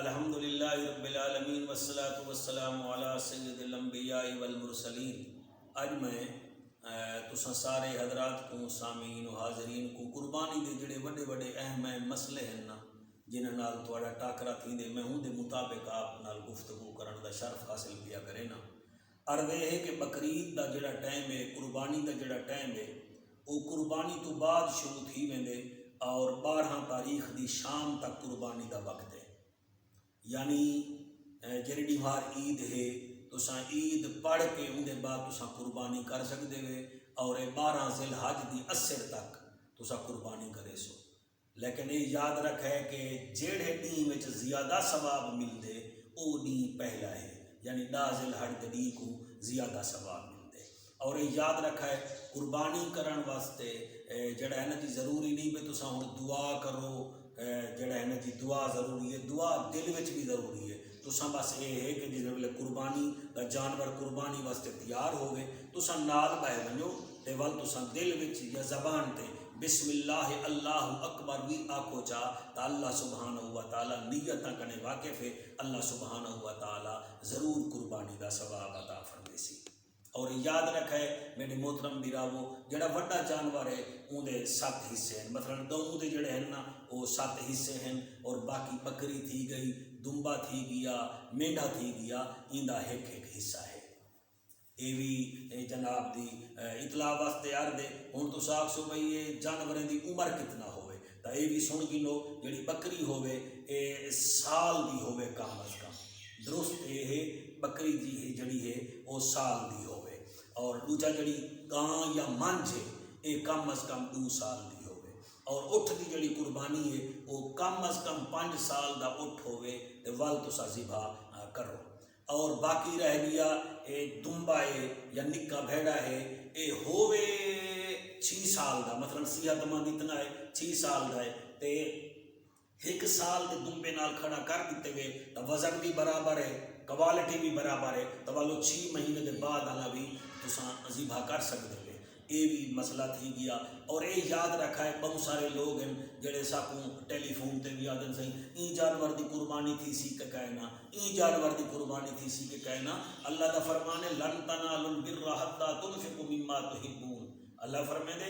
الحمدللہ رب العالمین والصلاة والسلام علی سید الانبیاء والمرسلین۔ اج میں تساں سارے حضرات کو سامعین و حاضرین کو قربانی دے جڑے بڑے بڑے اہم مسئلے ہیں نا جنہاں نال تہاڈا ٹاکرا تھیندے میں ہوں دے مطابق آپ نال گفتگو کرن دا شرف حاصل کیا کرے نا۔ عرض ہے کہ بقرعید دا جڑا ٹائم ہے، قربانی دا جڑا ٹائم ہے، وہ قربانی تو بعد شروع تھی ویندے اور 12 تاریخ دی شام تک قربانی دا وقت ہے۔ یعنی جڑی ڈیوار عید ہے تساں عید پڑھ کے اندے بعد تساں قربانی کر سکتے ہوئے اور 12 ذی الحج دی عصر تک تساں قربانی کرے سو۔ لیکن یہ یاد رکھے کہ جڑے دین وچ زیادہ ثواب ملدے او دین پہلا ہے، یعنی 10 ذی الحج دے دین کو زیادہ ثواب ملدے۔ اور یہ یاد رکھے قربانی کرن واسطے جڑا ہے نا جی ضروری نہیں کہ تساں ہن دعا کرو، جڑا ہے نا جی دعا ضروری ہے، دعا دل وچ بھی ضروری ہے۔ تساں بس یہ ہے کہ جس ویلے قربانی دا جانور قربانی واسطے تیار ہوئے تساں نال بہ ونجو تے ول تساں دل وچ یا زبان تے بسم اللہ اللہ اکبر بھی آکھو چا تا اللہ سبحانہ و تعالی نیتاں کنے واقف ہے، اللہ سبحانہ و تعالی ضرور قربانی دا ثواب عطا فرمائے سی۔ اور یاد رکھے میرے محترم بیراو جڑا وڈا جانور ہے اون دے 7 حصے ہیں، مثلا گاؤں دے جڑے ہیں نا وہ 7 حصے ہیں اور باقی بکری تھی گئی، دمبا تھی گیا، مینڈا تھی گیا، ایندا ایک حصہ ہے۔ یہ بھی جناب دی اطلاع واسطے عرض ہے۔ ہن تو صاحب سو بھئی یہ جانوراں دی عمر کتنا ہوئے تا یہ بھی سن گنو جڑی بکری ہوئے اے سال دی ہوئے کم از کم، درست یہ ہے بکری دی جڑی ہے وہ سال دی ہوئے، اور دوجا جڑی گاں یا منج ہے یہ کم از کم 2 سال دی ہوئے، اور اٹھ دی جڑی قربانی ہے وہ کم از کم 5 سال دا اٹھ ہوئے تے ول تساں ذبح کرو۔ اور باقی رہ گیا دمبا ہے یا نکا بھیڑا ہے یہ ہوئے 6 سال دا، مثلا صحت مند اتنا ہے 6 سال دا ہے تے 1 سال دے دمبے نال کھڑا کر دیتے ہوئے تو وزن بھی برابر ہے، کوالٹی بھی برابر ہے، تو والو 6 مہینے دے بعد والا بھی تساں ذبح کر سکتے ہوئے۔ یہ بھی مسئلہ تھی گیا۔ اور یہ یاد رکھا ہے بہت سارے لوگ ہیں جڑے ساکوں ٹیلی فون تے بھی آدن سہیں این جانور دی قربانی تھی سی کہ کہنا، این جانور دی قربانی تھی سی کہ کہنا۔ اللہ دا فرمان ہے لن تنالوا البر حتی تنفقوا مما تحبون۔ اللہ فرمائے دے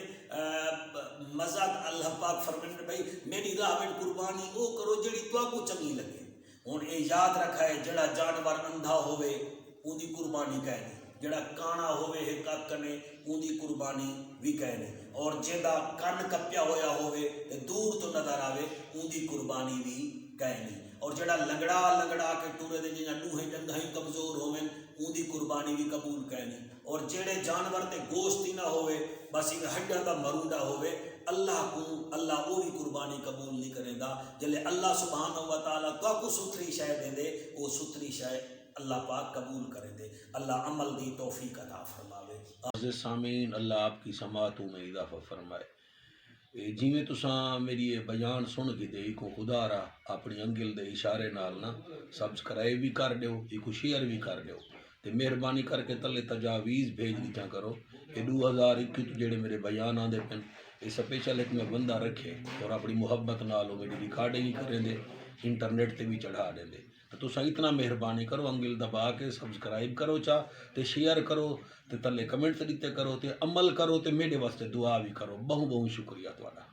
مزاد اللہ پاک فرمائے دے بھائی میری راہ میں قربانی او کرو جڑی تو کو چنگی لگے۔ ہن یہ یاد رکھا ہے جڑا جانور اندھا ہوئے اون دی قربانی کہنی، جڑا کانا ہوئے ہے کنے اون دی قربانی بھی کہنی، اور جیدا کن کپیا ہویا ہوئے تے دور تو نظر آوے اون دی قربانی بھی کہنی، اور جڑا لنگڑا کے ٹورے دے جنہاں ڈوہیں جنگہیں کمزور ہوئے اون دی قربانی بھی قبول کہنی، اور جڑے جانور تے گوشت ہی نہ ہوئے بس ایک ہڈیاں دا مرونڈا ہوئے اللہ وہ بھی قربانی قبول نہیں کرے گا۔ جلے اللہ سبحانہ و تعالیٰ کو ستھری شے دے دے وہ ستھری شے اللہ پاک قبول کرے دے۔ اللہ عمل دی توفیق عطا فرماوے۔ عزیز سامعین اللہ آپ کی سماعتوں میں اضافہ فرمائے۔ جی میں تساں میری یہ بیان سن کے دے کو خدا را اپنی انگل دے اشارے نال نا سبسکرائب بھی کر دیو، ایک شیئر بھی کر دیو، تے مہربانی کر کے تلے تجاویز بھیج دیتا کرو کہ 2021 جڑے میرے بیان آندے پن یہ سپیشل ایک میں بندہ رکھے اور اپنی محبت نالو میری ریکارڈنگ ہی کریں دے، انٹرنیٹ تے بھی چڑھا دیں دے۔ تو تساں اتنا مہربانی کرو انگل دبا کے سبسکرائب کرو چا تے شیئر کرو تے تلے کمنٹ دیتے کرو تے عمل کرو تے میرے واسطے دعا بھی کرو۔ بہت شکریہ تہاڈا۔